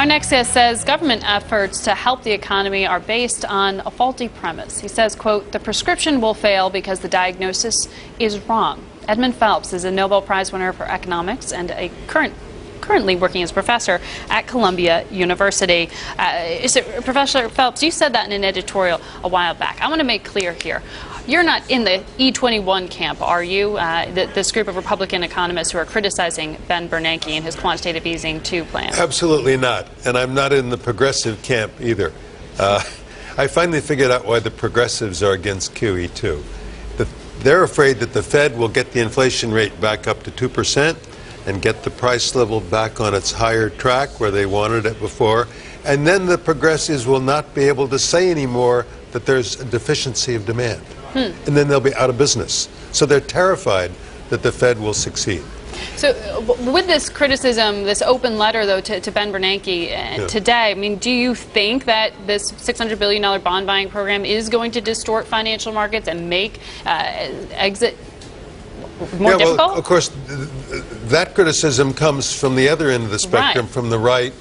Our next guest says government efforts to help the economy are based on a faulty premise. He says, quote, "The prescription will fail because the diagnosis is wrong." Edmund Phelps is a Nobel Prize winner for economics and a currently working as professor at Columbia University. Professor Phelps, you said that in an editorial a while back. I want to make clear here. You're not in the E21 camp, are you? This group of Republican economists who are criticizing Ben Bernanke and his quantitative easing 2 plan. Absolutely not. And I'm not in the progressive camp either. I finally figured out why the progressives are against QE2. They're afraid that the Fed will get the inflation rate back up to 2% and get the price level back on its higher track where they wanted it before. And then the progressives will not be able to say anymore that there's a deficiency of demand. And then they'll be out of business. So they're terrified that the Fed will succeed. So with this criticism, this open letter, though, to Ben Bernanke today, I mean, do you think that this $600 billion bond buying program is going to distort financial markets and make exit more difficult? Well, of course, that criticism comes from the other end of the spectrum, from the right.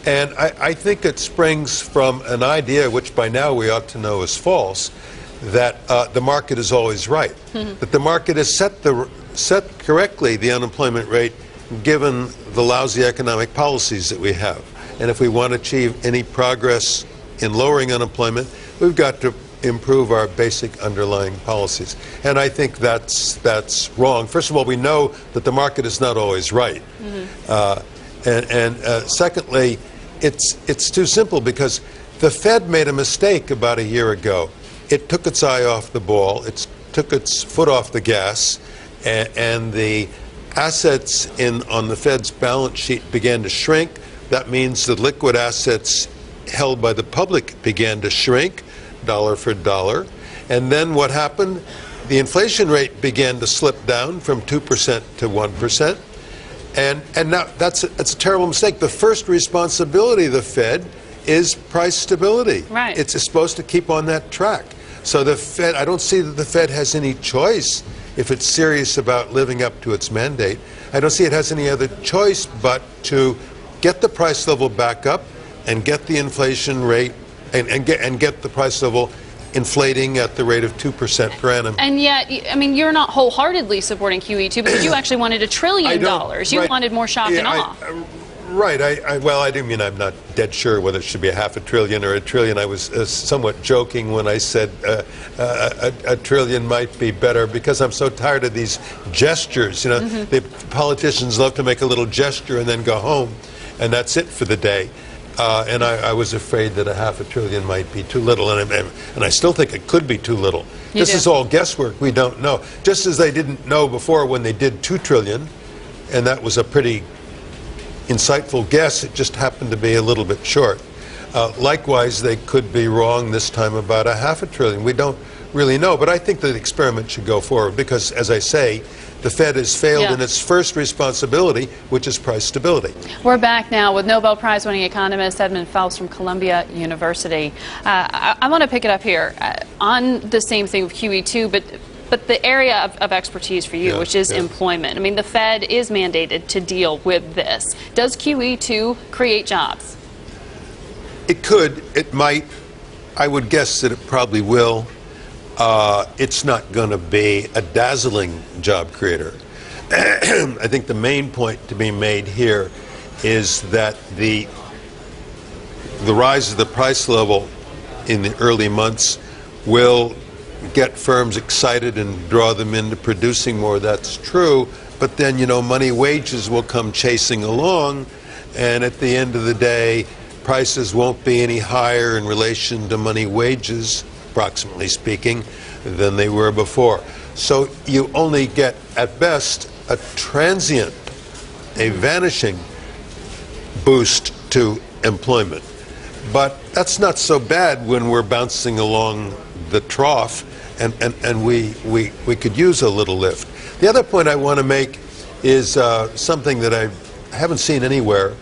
And I think it springs from an idea, which by now we ought to know is false, that the market is always right. That the market has set correctly the unemployment rate given the lousy economic policies that we have. And if we want to achieve any progress in lowering unemployment, we've got to improve our basic underlying policies. And I think that's wrong. First of all, we know that the market is not always right. Secondly, it's too simple because the Fed made a mistake about a year ago. It took its eye off the ball. It took its foot off the gas, and the assets on the Fed's balance sheet began to shrink. That means the liquid assets held by the public began to shrink, dollar for dollar. And then what happened? The inflation rate began to slip down from 2% to 1%. And now that's a terrible mistake. The first responsibility of the Fed is price stability. Right. It's supposed to keep on that track. So the Fed, I don't see that the Fed has any choice if it's serious about living up to its mandate. I don't see it has any other choice but to get the price level back up and get the inflation rate and get the price level inflating at the rate of 2% per annum. And yet, I mean, you're not wholeheartedly supporting QE2 because you actually wanted $1 trillion. You wanted more shocking off. Right. Well, I do mean I'm not dead sure whether it should be a $500 billion or $1 trillion. I was somewhat joking when I said a trillion might be better because I'm so tired of these gestures. You know, the politicians love to make a little gesture and then go home, and that's it for the day. And I was afraid that a $500 billion might be too little, and I still think it could be too little. This is all guesswork. We don't know. Just as they didn't know before when they did $2 trillion, and that was a pretty insightful guess. It just happened to be a little bit short. Likewise, they could be wrong this time about a $500 billion. We don't really know, but I think the experiment should go forward because, as I say, the Fed has failed in its first responsibility, which is price stability. We're back now with Nobel Prize-winning economist Edmund Phelps from Columbia University. I want to pick it up here on the same thing with QE2, but the area of expertise for you, which is employment. I mean, the Fed is mandated to deal with this. Does QE2 create jobs? It could. It might. I would guess that it probably will. It's not going to be a dazzling job creator. I think the main point to be made here is that the rise of the price level in the early months will get firms excited and draw them into producing more. That's true. But then, you know, money wages will come chasing along, and at the end of the day, prices won't be any higher in relation to money wages, approximately speaking, than they were before. So you only get, at best, a transient, a vanishing boost to employment. But that's not so bad when we're bouncing along the trough, and we could use a little lift. The other point I want to make is something that I haven't seen anywhere.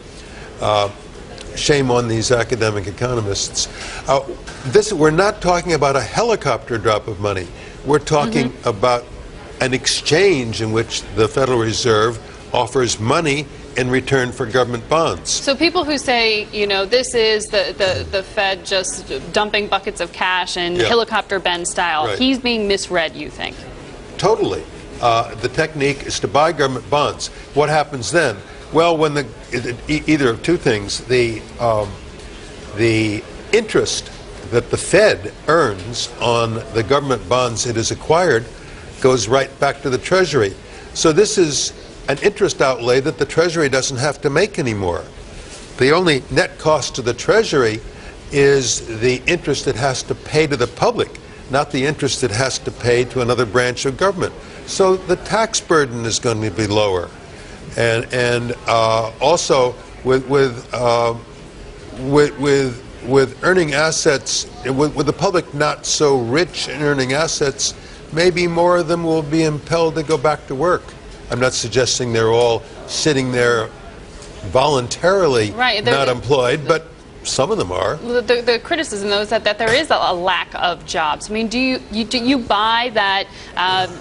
Shame on these academic economists. We're not talking about a helicopter drop of money. We're talking about an exchange in which the Federal Reserve offers money in return for government bonds. So people who say, you know, this is the Fed just dumping buckets of cash in helicopter Ben style, he's being misread, you think? Totally. The technique is to buy government bonds. What happens then? Well, when either of two things, the interest that the Fed earns on the government bonds it has acquired goes right back to the Treasury. So this is an interest outlay that the Treasury doesn't have to make anymore. The only net cost to the Treasury is the interest it has to pay to the public, not the interest it has to pay to another branch of government. So the tax burden is going to be lower. And also with earning assets, with the public not so rich in earning assets, maybe more of them will be impelled to go back to work. I'm not suggesting they're all sitting there voluntarily not employed, but some of them are. The criticism, though, is that there is a lack of jobs. I mean, do you buy that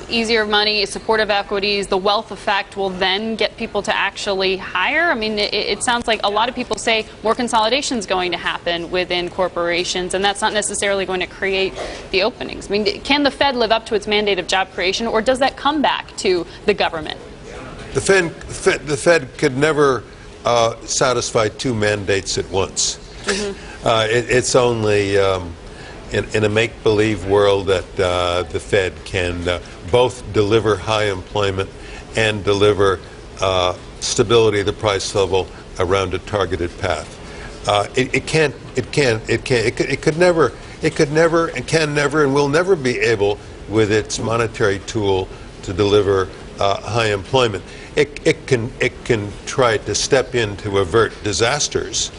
easier money, supportive equities, the wealth effect will then get people to actually hire? I mean, it sounds like a lot of people say more consolidation is going to happen within corporations, and that's not necessarily going to create the openings. I mean, can the Fed live up to its mandate of job creation, or does that come back to the government? The Fed could never satisfy two mandates at once. It's only in a make-believe world that the Fed can both deliver high employment and deliver stability of the price level around a targeted path. It could never, and can never, and will never be able with its monetary tool to deliver high employment. It can try to step in to avert disasters.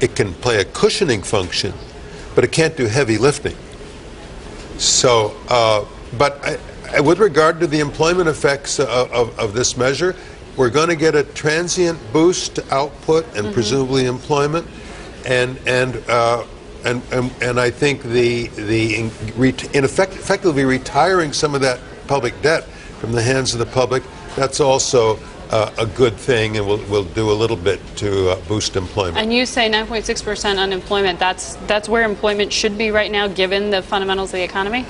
It can play a cushioning function, but it can't do heavy lifting. So, with regard to the employment effects of this measure, we're going to get a transient boost to output and presumably employment, and I think effectively retiring some of that public debt from the hands of the public, that's also a good thing, and will do a little bit to boost employment. And you say 9.6% unemployment. That's where employment should be right now, given the fundamentals of the economy?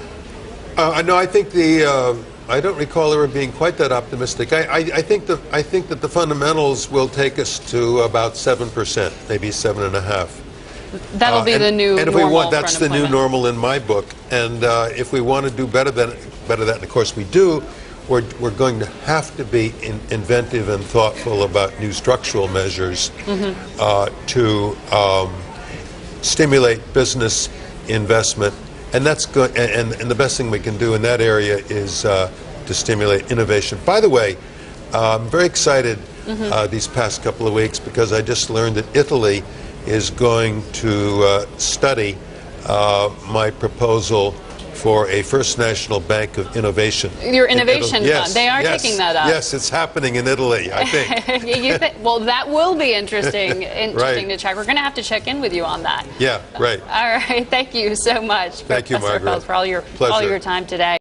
No, I think I don't recall ever being quite that optimistic. I think that the fundamentals will take us to about 7%, maybe 7.5%. That'll be the new normal. And if we want, that's the new normal in my book. And if we want to do better than that, and of course we do, we're going to have to be inventive and thoughtful about new structural measures to stimulate business investment, and that's good. And the best thing we can do in that area is to stimulate innovation. By the way, I'm very excited these past couple of weeks because I just learned that Italy is going to study my proposal for a First National Bank of Innovation. Your innovation fund. Yes, they are taking that up. Yes, it's happening in Italy, I think. Well, that will be interesting to check. We're going to have to check in with you on that. Yeah, right. All right. Thank you so much, Thank you, Professor Margaret. Phelps, for all your time today.